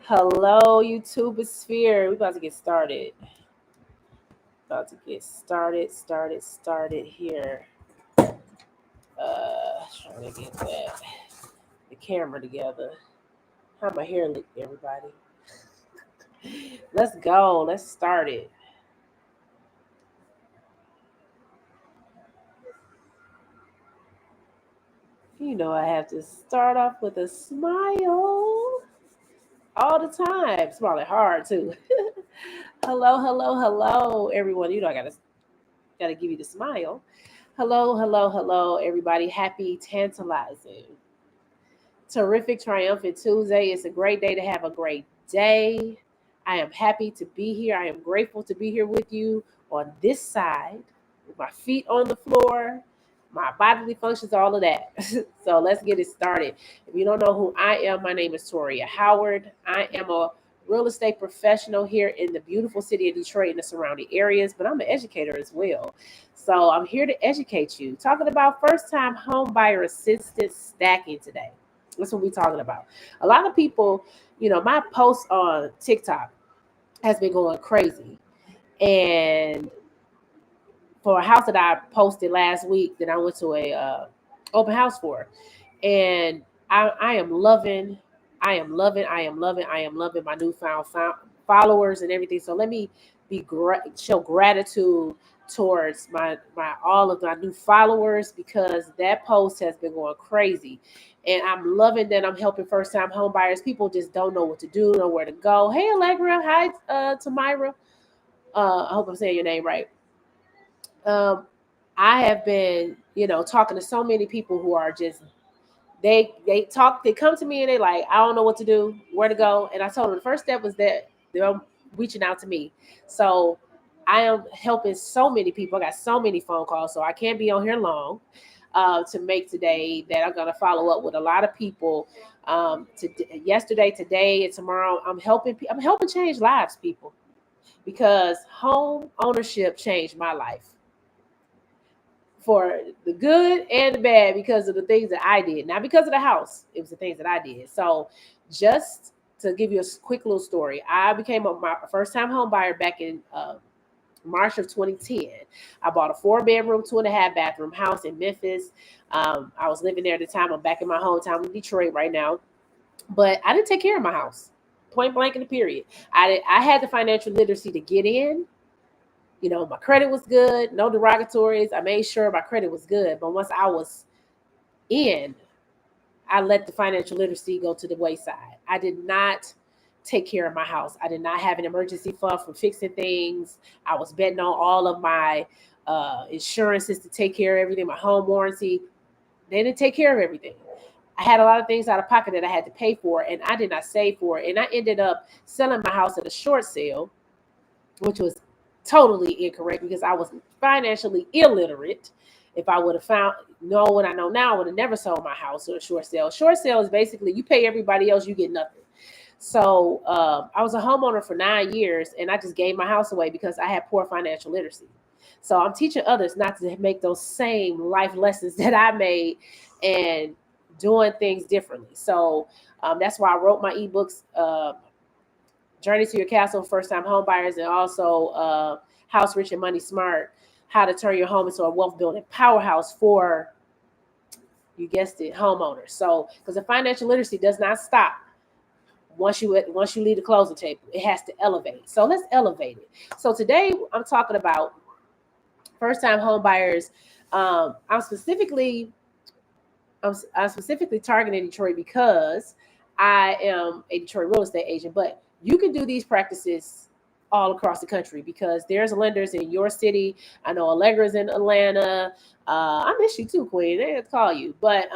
Hello, YouTube sphere. We about to get started. Started here. Trying to get the camera together. How my hair look, everybody? Let's go. Let's start it. You know I have to start off with a smile all the time. It's probably hard too. hello, everyone. You know I gotta give you the smile. Hello, everybody. Happy tantalizing, terrific, triumphant Tuesday. It's a great day to have a great day. I am happy to be here. I am grateful to be here with you on this side, with my feet on the floor, my bodily functions, all of that. So let's get it started. If you don't know who I am, my name is Toria Howard. I am a real estate professional here in the beautiful city of Detroit and the surrounding areas, but I'm an educator as well. So I'm here to educate you, talking about first time home buyer assistance stacking today. That's what we're talking about. A lot of people, my post on TikTok has been going crazy. And for a house that I posted last week that I went to a open house for, and I am loving, I am loving my newfound followers and everything. So let me show gratitude towards my all of my new followers, because that post has been going crazy. And I'm loving that I'm helping first time home buyers. People just don't know what to do, know where to go. Hey Allegra, hi Tamira. I hope I'm saying your name right. Um, I have been, talking to so many people who are just they come to me and they like, I don't know what to do, where to go. And I told them the first step was that they're reaching out to me. So I am helping so many people. I got so many phone calls, so I can't be on here long to make today that I'm going to follow up with a lot of people. Yesterday, today, and tomorrow, I'm helping change lives, people, because home ownership changed my life for the good and the bad, because of the things that I did. Not because of the house, it was the things that I did. So just to give you a quick little story, I became my first time home buyer back in March of 2010. I bought a 4-bedroom, 2.5-bathroom house in Memphis. I was living there at the time. I'm back in my hometown in Detroit right now, but I didn't take care of my house. Point blank in the period. I had the financial literacy to get in. My credit was good, no derogatories. I made sure my credit was good. But once I was in, I let the financial literacy go to the wayside. I did not take care of my house. I did not have an emergency fund for fixing things. I was betting on all of my insurances to take care of everything, my home warranty. They didn't take care of everything. I had a lot of things out of pocket that I had to pay for, and I did not save for it. And I ended up selling my house at a short sale, which was totally incorrect because I was financially illiterate. If I would have know what I know now, I would have never sold my house or a short sale. Short sale is basically you pay everybody else, you get nothing. So I was a homeowner for 9 years, and I just gave my house away because I had poor financial literacy. So I'm teaching others not to make those same life lessons that I made and doing things differently. So that's why I wrote my ebooks, Journey to Your Castle, First Time Home Buyers, and also House Rich and Money Smart, how to turn your home into a wealth building powerhouse for, you guessed it, homeowners. So because the financial literacy does not stop once you leave the closing table, it has to elevate. So let's elevate it. So today I'm talking about first time home buyers. I'm specifically targeting Detroit because I am a Detroit real estate agent, but you can do these practices all across the country because there's lenders in your city. I know Allegra's in Atlanta. I miss you too, Queen. They have to call you. But,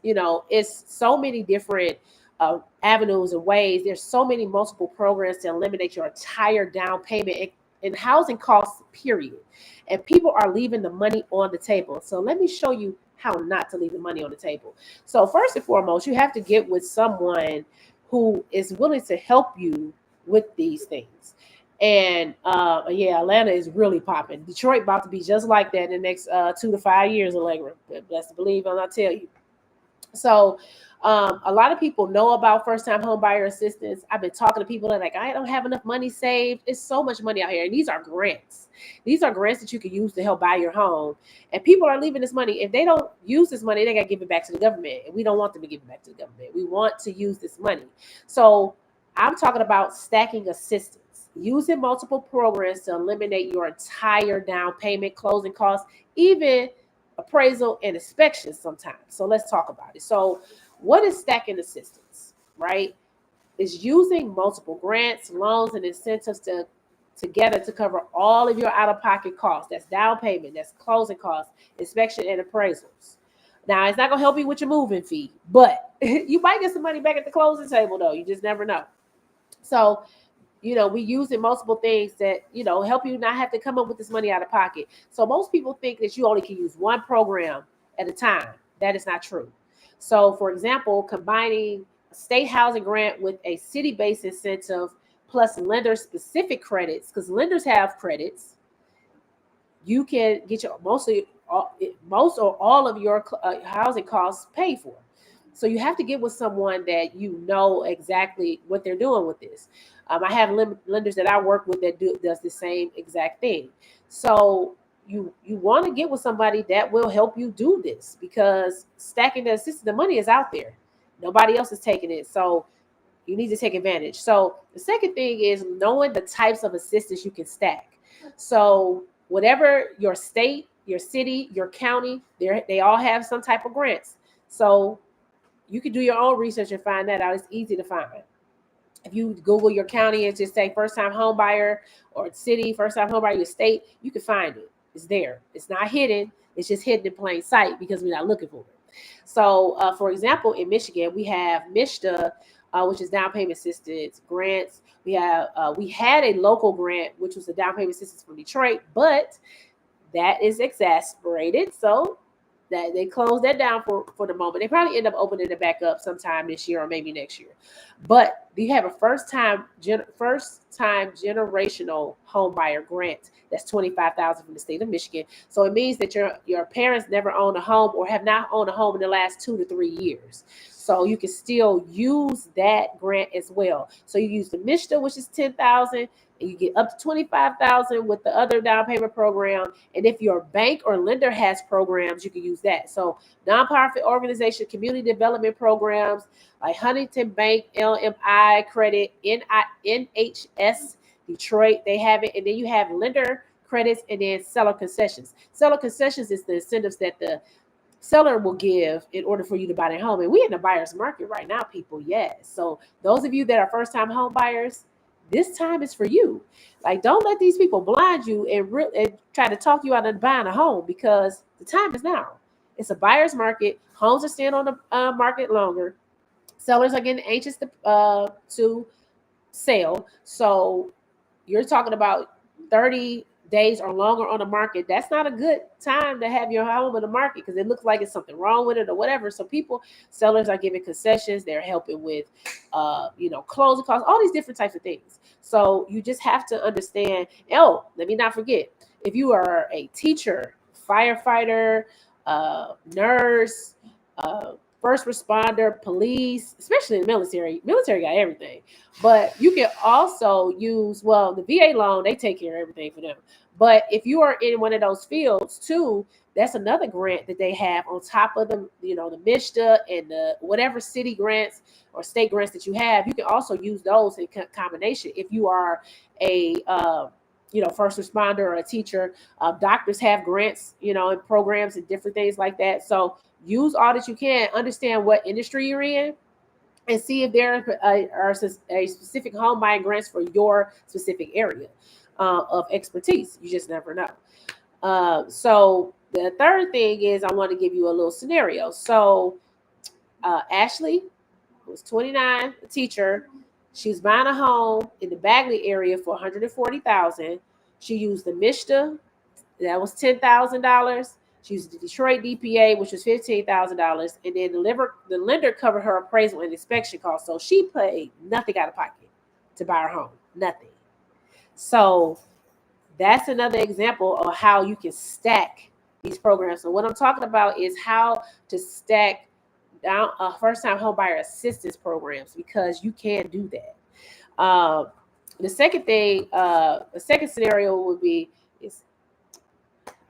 it's so many different avenues and ways. There's so many multiple programs to eliminate your entire down payment and housing costs, period. And people are leaving the money on the table. So let me show you how not to leave the money on the table. So first and foremost, you have to get with someone who is willing to help you with these things. And Atlanta is really popping. Detroit about to be just like that in the next 2 to 5 years, Allegra. Blessed to believe, and I'll tell you. So A lot of people know about first-time home buyer assistance. I've been talking to people that are like, I don't have enough money saved. It's so much money out here. And these are grants. These are grants that you can use to help buy your home. And people are leaving this money. If they don't use this money, they got to give it back to the government. And we don't want them to give it back to the government. We want to use this money. So I'm talking about stacking assistance, using multiple programs to eliminate your entire down payment, closing costs, even appraisal and inspections sometimes. So let's talk about it. So what is stacking assistance, right? Is using multiple grants, loans, and incentives together to cover all of your out-of-pocket costs. That's down payment, that's closing costs, inspection, and appraisals. Now, it's not going to help you with your moving fee, but you might get some money back at the closing table, though. You just never know. So, we using multiple things that, help you not have to come up with this money out of pocket. So most people think that you only can use one program at a time. That is not true. So, for example, combining a state housing grant with a city-based incentive plus lender-specific credits, because lenders have credits, you can get your most or all of your housing costs paid for. So you have to get with someone that you know exactly what they're doing with this. I have lenders that I work with that does the same exact thing. So you want to get with somebody that will help you do this, because stacking the assistance, the money is out there. Nobody else is taking it. So you need to take advantage. So the second thing is knowing the types of assistance you can stack. So whatever your state, your city, your county, they all have some type of grants. So you can do your own research and find that out. It's easy to find. If you Google your county and just say first time home buyer, or city, first time home buyer, your state, you can find it. It's there. It's not hidden. It's just hidden in plain sight because we're not looking for it. So, for example, in Michigan, we have MISHDA, which is down payment assistance grants. We had a local grant, which was a down payment assistance from Detroit, but that is exasperated. So that they closed that down for the moment. They probably end up opening it back up sometime this year or maybe next year. But you have a first time generational home buyer grant that's $25,000 from the state of Michigan. So it means that your parents never owned a home or have not owned a home in the last 2 to 3 years. So you can still use that grant as well. So you use the MISHDA, which is $10,000, and you get up to $25,000 with the other down payment program. And if your bank or lender has programs, you can use that. So nonprofit organization, community development programs like Huntington Bank, LMI Credit, NHS Detroit, they have it. And then you have lender credits and then seller concessions. Seller concessions is the incentives that the seller will give in order for you to buy their home. And we're in the buyer's market right now, people. Yes. So those of you that are first time home buyers, this time is for you. Like, don't let these people blind you and try to talk you out of buying a home, because the time is now. It's a buyer's market. Homes are staying on the market longer. Sellers are getting anxious to sell. So you're talking about 30 days or longer on the market. That's not a good time to have your home in the market, because it looks like it's something wrong with it or whatever. So sellers are giving concessions. They're helping with, closing costs, all these different types of things. So you just have to understand. Oh, let me not forget, if you are a teacher, firefighter, nurse, first responder, police, especially in the military got everything. But you can also use, the VA loan, they take care of everything for them. But if you are in one of those fields too, that's another grant that they have on top of the MISHDA and the whatever city grants or state grants that you have. You can also use those in combination. If you are a first responder or a teacher, doctors have grants, and programs and different things like that. So use all that you can, understand what industry you're in, and see if there are a specific home buying grants for your specific area of expertise. You just never know. So the third thing is, I want to give you a little scenario. So Ashley was 29, a teacher. She was buying a home in the Bagley area for $140,000. She used the MISHDA, that was $10,000. She used the Detroit DPA, which was $15,000, and then the lender covered her appraisal and inspection costs. So she paid nothing out of pocket to buy her home, nothing. So that's another example of how you can stack these programs. So what I'm talking about is how to stack down first-time home buyer assistance programs because you can do that. The second thing, the second scenario would be is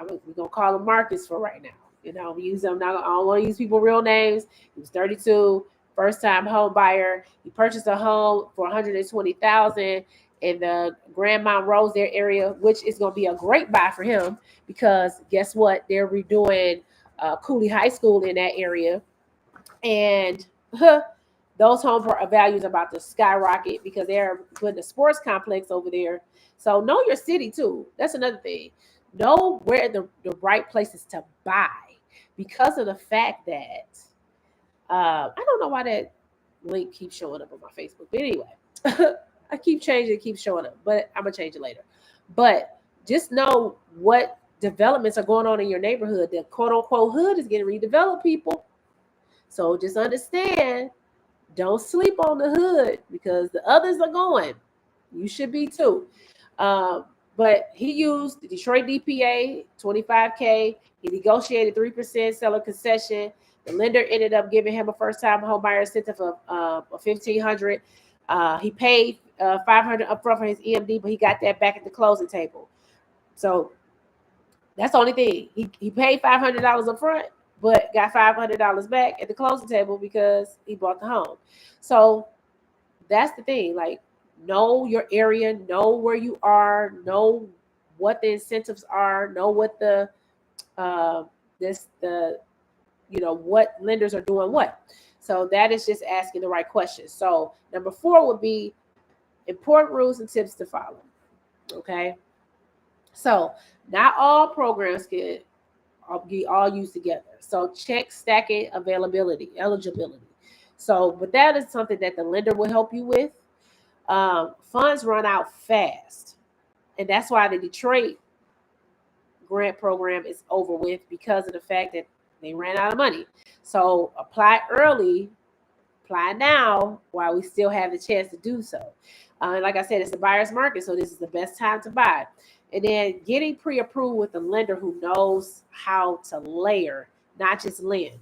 we're gonna call him Marcus for right now. We use them. Now I don't want to use people real names. He was 32, first-time home buyer. He purchased a home for 120,000 in the Grand Mount Rosedale area, which is gonna be a great buy for him because guess what? They're redoing Cooley High School in that area, and those home values are about to skyrocket because they're putting a sports complex over there. So know your city too. That's another thing. Know where the right places to buy because of the fact that I don't know why that link keeps showing up on my Facebook. But anyway, I keep changing, it keeps showing up, but I'm gonna change it later. But just know what developments are going on in your neighborhood. The quote unquote hood is getting redeveloped, people. So just understand, don't sleep on the hood because the others are going. You should be too. Um, but he used the Detroit DPA 25K. He negotiated 3% seller concession. The lender ended up giving him a first-time home buyer incentive of 1,500. He paid 500 upfront for his EMD, but he got that back at the closing table. So that's the only thing. He paid $500 up front, but got $500 back at the closing table because he bought the home. So that's the thing. Like, know your area, know where you are, know what the incentives are, know what the what lenders are doing what. So that is just asking the right questions. So number 4 would be important rules and tips to follow. Okay. So not all programs can be all used together. So check stacking eligibility. So, but that is something that the lender will help you with. Funds run out fast, and that's why the Detroit grant program is over with because of the fact that they ran out of money. So apply early, apply now while we still have the chance to do so. Like I said, it's the buyer's market, so this is the best time to buy. And then getting pre-approved with a lender who knows how to layer, not just lend.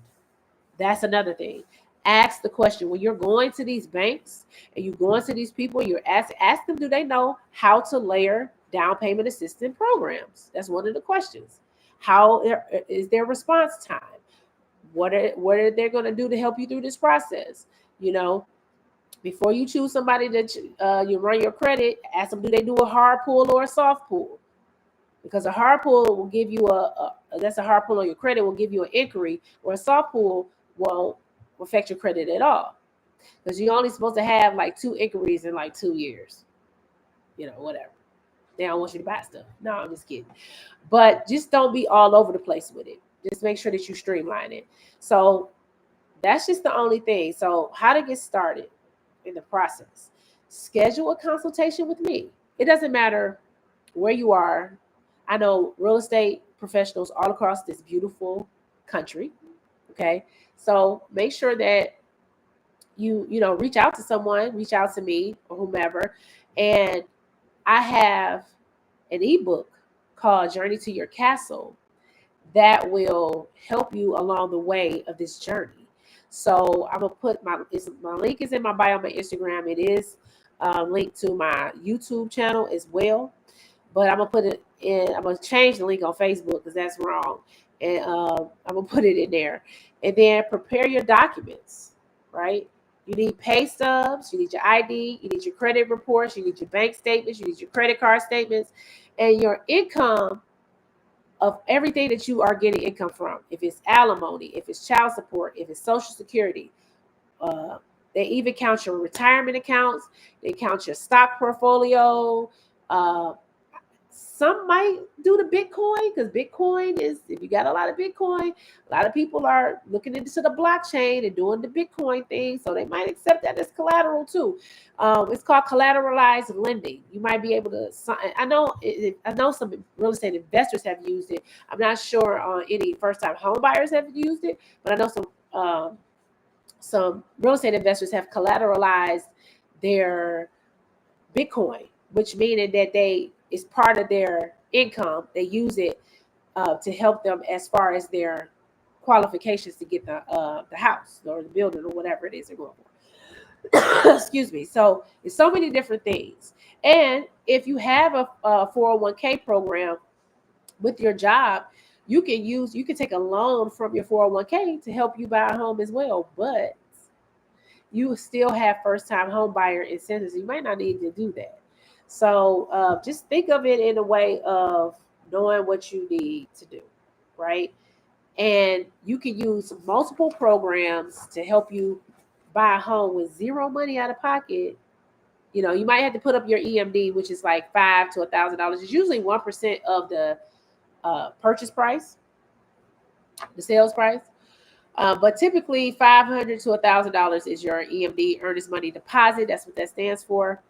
That's another thing. Ask the question when you're going to these banks and you're going to these people, you're ask them, do they know how to layer down payment assistance programs? That's one of the questions. How is their response time? What are they going to do to help you through this process? Before you choose somebody that you run your credit, ask them, do they do a hard pull or a soft pull? Because a hard pull will give you that's a hard pull on your credit, will give you an inquiry, or a soft pull won't affect your credit at all. Because you're only supposed to have like 2 inquiries in like 2 years. Whatever. They don't want you to buy stuff. No, I'm just kidding. But just don't be all over the place with it. Just make sure that you streamline it. So that's just the only thing. So how to get started in the process. Schedule a consultation with me. It doesn't matter where you are. I know real estate professionals all across this beautiful country. Okay. So make sure that you reach out to someone, reach out to me or whomever. And I have an ebook called Journey to Your Castle that will help you along the way of this journey. So I'm gonna put my link is in my bio on my Instagram. It is linked to my YouTube channel as well. But I'm gonna put it in. I'm gonna change the link on Facebook because that's wrong, and I'm gonna put it in there. And then prepare your documents. Right? You need pay stubs. You need your ID. You need your credit reports. You need your bank statements. You need your credit card statements, and your income of everything that you are getting income from. If it's alimony, if it's child support, if it's Social Security. They even count your retirement accounts. They count your stock portfolio. Some might do the Bitcoin because Bitcoin is, if you got a lot of Bitcoin, a lot of people are looking into the blockchain and doing the Bitcoin thing. So they might accept that as collateral too. It's called collateralized lending. You might be able to, I know some real estate investors have used it. I'm not sure any first time home buyers have used it, but I know some real estate investors have collateralized their Bitcoin, which meaning that it's part of their income. They use it to help them as far as their qualifications to get the house or the building or whatever it is they're going for. Excuse me. So it's so many different things. And if you have a 401k program with your job, you can take a loan from your 401k to help you buy a home as well. But you still have first time home buyer incentives. You might not need to do that. So just think of it in a way of knowing what you need to do, right? And you can use multiple programs to help you buy a home with zero money out of pocket. You know, you might have to put up your EMD, which is like $500 to $1,000. It's usually 1% of the purchase price, the sales price. But typically, $500 to $1,000 is your EMD, earnest money deposit. That's what that stands for,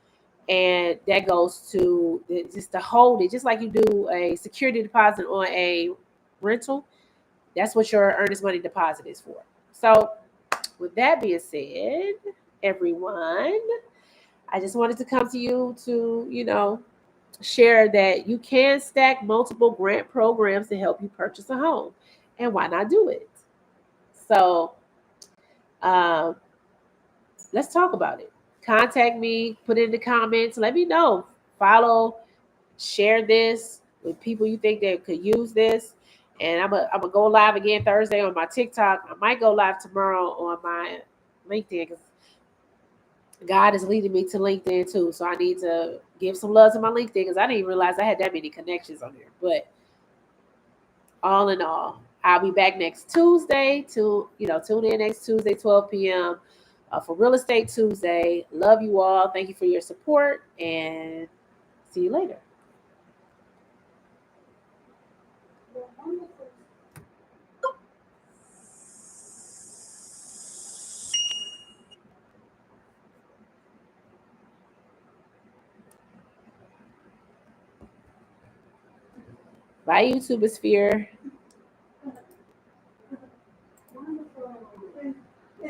and that goes to just to hold it, just like you do a security deposit on a rental. That's what your earnest money deposit is for. So, with that being said, everyone, I just wanted to come to you to, share that you can stack multiple grant programs to help you purchase a home. And why not do it? So, um, let's talk about it. Contact me, put in the comments, let me know. Follow, share this with people you think that could use this. And I'm gonna go live again Thursday on my TikTok. I might go live tomorrow on my LinkedIn because God is leading me to LinkedIn too. So I need to give some love to my LinkedIn because I didn't even realize I had that many connections on there. But all in all, I'll be back next Tuesday to, tune in next Tuesday, 12 p.m. For Real Estate Tuesday. Love you all. Thank you for your support and see you later. Bye, YouTuber Sphere.